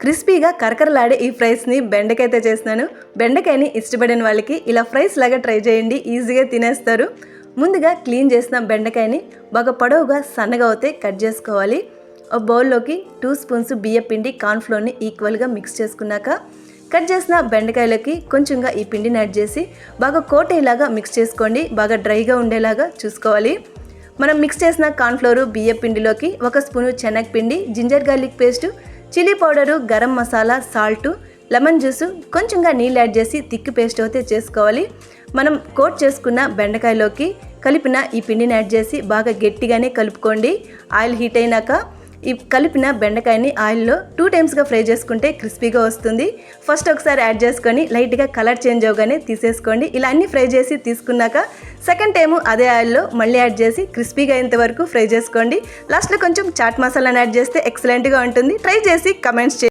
క్రిస్పీగా కరకరలాడే ఈ ఫ్రైస్ని బెండకాయతో చేస్తున్నాను. బెండకాయని ఇష్టపడిన వాళ్ళకి ఇలా ఫ్రైస్ లాగా ట్రై చేయండి, ఈజీగా తినేస్తారు. ముందుగా క్లీన్ చేసిన బెండకాయని బాగా పొడవుగా సన్నగా అవుతే కట్ చేసుకోవాలి. ఒక బౌల్లోకి 2 స్పూన్స్ బియ్యం పిండి కార్న్ఫ్లోర్ని ఈక్వల్గా మిక్స్ చేసుకున్నాక కట్ చేసిన బెండకాయలకి కొంచెంగా ఈ పిండిని యాడ్ చేసి బాగా కోటేలాగా మిక్స్ చేసుకోండి. బాగా డ్రైగా ఉండేలాగా చూసుకోవాలి. మనం మిక్స్ చేసిన కార్న్ఫ్లోరు బియ్యం పిండిలోకి 1 స్పూను శనగపిండి, ginger garlic paste, chilli powder, garam masala, salt, lemon juice, కొంచెంగా నీళ్ళు యాడ్ చేసి థిక్ పేస్ట్ అయితే చేసుకోవాలి. మనం కోట్ చేసుకున్న బెండకాయలోకి కలిపిన ఈ పిండిని యాడ్ చేసి బాగా గట్టిగానే కలుపుకోండి. ఆయిల్ హీట్ అయినాక ఈ కలిపిన బెండకాయని ఆయిల్లో 2 టైమ్స్గా ఫ్రై చేసుకుంటే క్రిస్పీగా వస్తుంది. ఫస్ట్ ఒకసారి యాడ్ చేసుకొని లైట్గా కలర్ చేంజ్ అవగానే తీసేసుకోండి. ఇలా అన్నీ ఫ్రై చేసి తీసుకున్నాక సెకండ్ టైము అదే ఆయిల్లో మళ్ళీ యాడ్ చేసి క్రిస్పీగా అయ్యేంత వరకు ఫ్రై చేసుకోండి. లాస్ట్లో కొంచెం చాట్ మసాలాని యాడ్ చేస్తే ఎక్సలెంట్గా ఉంటుంది. ట్రై చేసి కమెంట్స్